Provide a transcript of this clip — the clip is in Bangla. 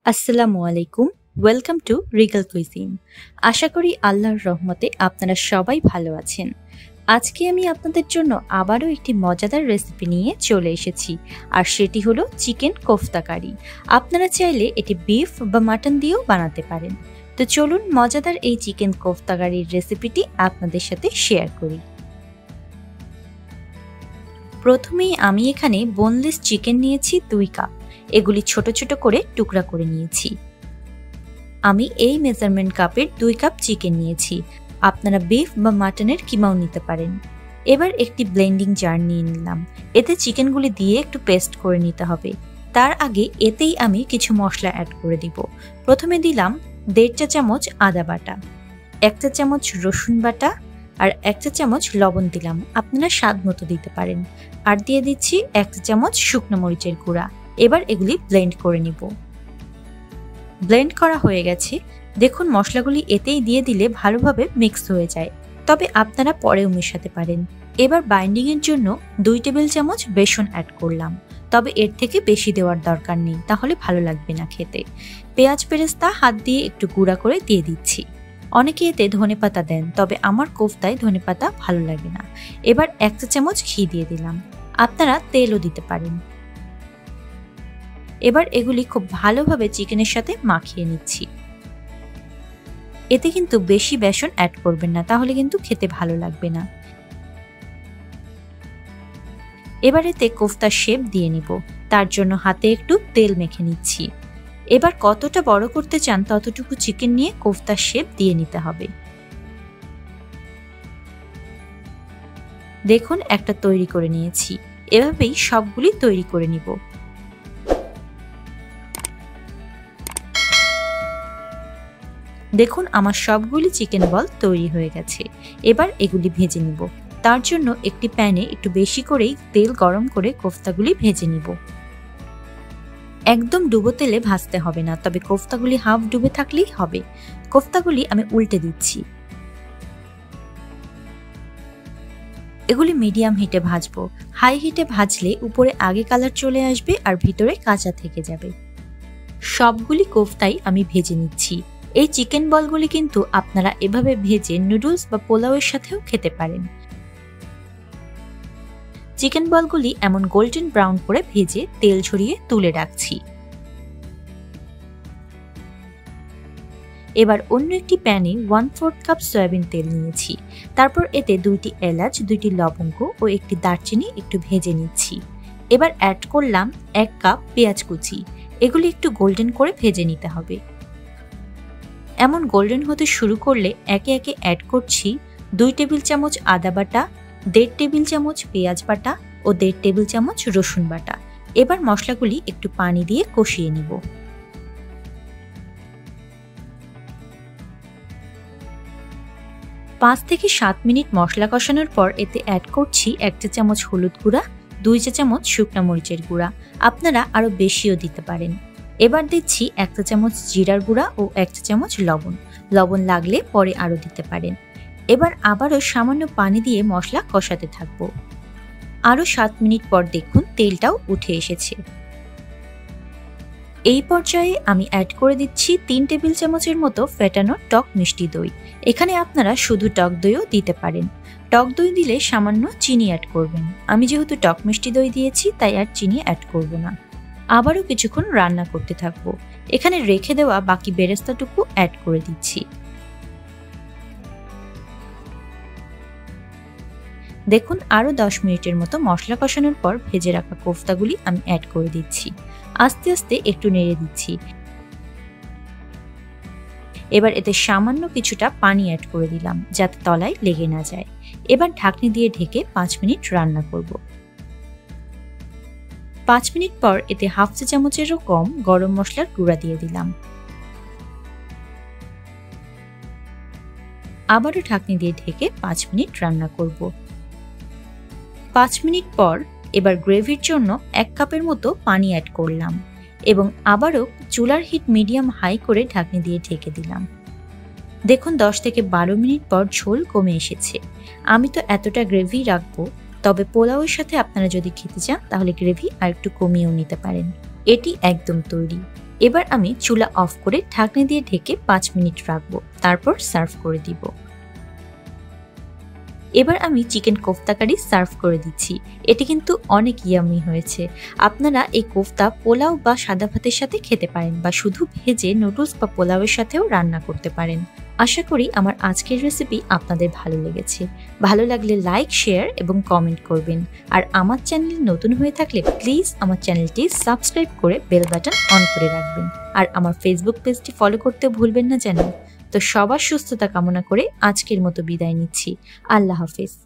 আসসালামু আলাইকুম। Welcome to Regal cuisine. আশা করি আল্লাহর রহমতে আপনারা সবাই ভালো আছেন। আজকে আমি আপনাদের জন্য আবারও একটি মজাদার রেসিপি নিয়ে চলে এসেছি, আর সেটি হলো চিকেন কোফতা কারি। আপনারা চাইলে এটি বিফ বা মাটন দিয়েও বানাতে পারেন। তো চলুন মজাদার এই চিকেন কোফতা কারির রেসিপিটি আপনাদের সাথে শেয়ার করি। প্রথমেই আমি এখানে বোনলেস চিকেন নিয়েছি 2 কাপ। এগুলি ছোট ছোট করে টুকরা করে নিয়েছি। আমি এই মেজারমেন্ট কাপের 2 কাপ চিকেন নিয়েছি। আপনারা বিফ বা মাটনের কিমাও নিতে পারেন। এবার একটি ব্লেন্ডিং জার নিয়ে নিলাম। এতে চিকেনগুলি দিয়ে একটু পেস্ট করে নিতে হবে। তার আগে এতেই আমি কিছু মশলা অ্যাড করে দিব। প্রথমে দিলাম 1.5 চা চামচ আদা বাটা, 1 চা চামচ রসুন বাটা, আর 1 চা চামচ লবণ দিলাম। আপনারা স্বাদ মতো দিতে পারেন। আর দিয়ে দিচ্ছি 1 চা চামচ শুকনো মরিচের গুঁড়া। এবার এগুলি ব্লেন্ড করে নিব। ব্লেন্ড করা হয়ে গেছে। দেখুন মশলাগুলি এতেই দিয়ে দিলে ভালোভাবে মিক্স হয়ে যায়, তবে আপনারা পরেও মেশাতে পারেন। এবার বাইন্ডিং এর জন্য 2 টেবিল চামচ বেসন অ্যাড করলাম, তবে এর থেকে বেশি দেওয়ার দরকার নেই, তাহলে ভালো লাগবে না খেতে। পেঁয়াজ বেরেস্তা হাত দিয়ে একটু গুঁড়া করে দিয়ে দিচ্ছি। অনেকে এতে ধনেপাতা দেন, তবে আমার কোফতায় ধনেপাতা ভালো লাগে না। এবার 1 চা চামচ ঘি দিয়ে দিলাম। আপনারা তেলও দিতে পারেন। এবার এগুলি খুব ভালোভাবে চিকেনের সাথে মাখিয়ে নিচ্ছি। এতে কিন্তু বেশি বেসন অ্যাড করবেন না, তাহলে কিন্তু খেতে ভালো লাগবে না। এবার এতে কোফতার শেপ দিয়ে নিব। তার জন্য হাতে একটু তেল মেখে নিচ্ছি। এবার কতটা বড় করতে চান ততটুকু চিকেন নিয়ে কোফতার শেপ দিয়ে নিতে হবে। দেখুন একটা তৈরি করে নিয়েছি। এভাবেই সবগুলি তৈরি করে নিব। দেখুন আমার সবগুলি চিকেন বল তৈরি হয়ে গেছে। এবার এগুলি ভেজে নিব। তার জন্য একটি প্যানে একটু বেশি করেই তেল গরম করে কোফতাগুলি ভেজে নিব। একদম ডুবো তেলে ভাজতে হবে না, তবে কোফতাগুলি হাফ ডুবে থাকলেই হবে। কোফতাগুলি আমি উল্টে দিচ্ছি। এগুলি মিডিয়াম হিটে ভাজবো। হাই হিটে ভাজলে উপরে আগে কালার চলে আসবে আর ভিতরে কাঁচা থেকে যাবে। সবগুলি কোফতাই আমি ভেজে নিচ্ছি। এই চিকেন বলগুলি কিন্তু আপনারা এভাবে ভেজে নুডলস বা পোলাওয়ের সাথেও খেতে পারেন। চিকেন বলগুলি এমন গোল্ডেন ব্রাউন করে ভেজে তেল ঝরিয়ে তুলে রাখছি। এবার অন্য একটি প্যানে 1/4 কাপ সয়াবিন তেল নিয়েছি। তারপর এতে 2টি এলাচ, 2টি লবঙ্গ ও একটি দারচিনি একটু ভেজে নিচ্ছি। এবার অ্যাড করলাম 1 কাপ পেঁয়াজ কুচি। এগুলি একটু গোল্ডেন করে ভেজে নিতে হবে। এমন গোল্ডেন হতে শুরু করলে একে একে অ্যাড করছি 2 টেবিল চামচ আদা বাটা, 1.5 টেবিল চামচ পেঁয়াজ বাটা ও 1.5 টেবিল চামচ রসুন বাটা। এবার মশলাগুলি একটু পানি দিয়ে কষিয়ে নিব। পাঁচ থেকে 7 মিনিট মশলা কষানোর পর এতে অ্যাড করছি 1 চা চামচ হলুদ গুঁড়া, 2 চা চামচ শুকনো মরিচের গুঁড়া। আপনারা আরো বেশিও দিতে পারেন। এবার দিচ্ছি 1 চা চামচ জিরার গুঁড়া ও 1 চা চামচ লবণ। লবণ লাগলে পরে আরো দিতে পারেন। এবার আবারও সামান্য পানি দিয়ে মশলা কষাতে থাকব। আরো 7 মিনিট পর দেখুন তেলটাও উঠে এসেছে। এই পর্যায়ে আমি অ্যাড করে দিচ্ছি 3 টেবিল চামচের মতো ফেটানো টক মিষ্টি দই। এখানে আপনারা শুধু টক দইও দিতে পারেন। টক দই দিলে সামান্য চিনি অ্যাড করবেন। আমি যেহেতু টক মিষ্টি দই দিয়েছি তাই আর চিনি অ্যাড করব না। আবারও কিছুক্ষণ রান্না করতে থাকবো। এখানে রেখে দেওয়া বাকি বেরেস্তাটুকু অ্যাড করে দিচ্ছি। দেখুন আরো 10 মিনিটের মতো মশলা কষানোর পর ভেজে রাখা কোফতাগুলি আমি অ্যাড করে দিচ্ছি। আস্তে আস্তে একটু নেড়ে দিচ্ছি। এবার এতে সামান্য কিছুটা পানি অ্যাড করে দিলাম, যাতে তলায় লেগে না যায়। এবার ঢাকনি দিয়ে ঢেকে 5 মিনিট রান্না করব। 5 মিনিট পর এতে হাফ চা চামচেরও কম গরম মশলার গুঁড়া দিয়ে দিলাম। আবারও ঢাকনি দিয়ে ঢেকে 5 মিনিট রান্না করব। 5 মিনিট পর এবার গ্রেভির জন্য 1 কাপের মতো পানি অ্যাড করলাম এবং আবারও চুলার হিট মিডিয়াম হাই করে ঢাকনি দিয়ে ঢেকে দিলাম। দেখুন 10 থেকে 12 মিনিট পর ঝোল কমে এসেছে। আমি তো এতটা গ্রেভি রাখবো, তবে পোলাওয়ের সাথে আপনারা যদি খেতে চান তাহলে গ্রেভি আর একটু কমিয়েও নিতে পারেন। এটি একদম তৈরি। এবার আমি চুলা অফ করে ঢাকনি দিয়ে ঢেকে 5 মিনিট রাখবো, তারপর সার্ভ করে দিব। এবার আমি চিকেন কোফতা কারি সার্ভ করে দিচ্ছি। এটি কিন্তু অনেক ইয়ামি হয়েছে। আপনারা এই কোফতা পোলাও বা সাদা ভাতের সাথে খেতে পারেন বা শুধু ভেজে নুডলস বা পোলাওয়ের সাথেও রান্না করতে পারেন। আশা করি আমার আজকের রেসিপি আপনাদের ভালো লেগেছে। ভালো লাগলে লাইক, শেয়ার এবং কমেন্ট করবেন। আর আমার চ্যানেলে নতুন হয়ে থাকলে প্লিজ আমার চ্যানেলটি সাবস্ক্রাইব করে বেল বাটন অন করে রাখবেন। আর আমার ফেসবুক পেজটি ফলো করতে ভুলবেন না যেন। তো সবার সুস্থতা কামনা করে আজকের মতো বিদায় নিচ্ছি। আল্লাহ হাফেজ।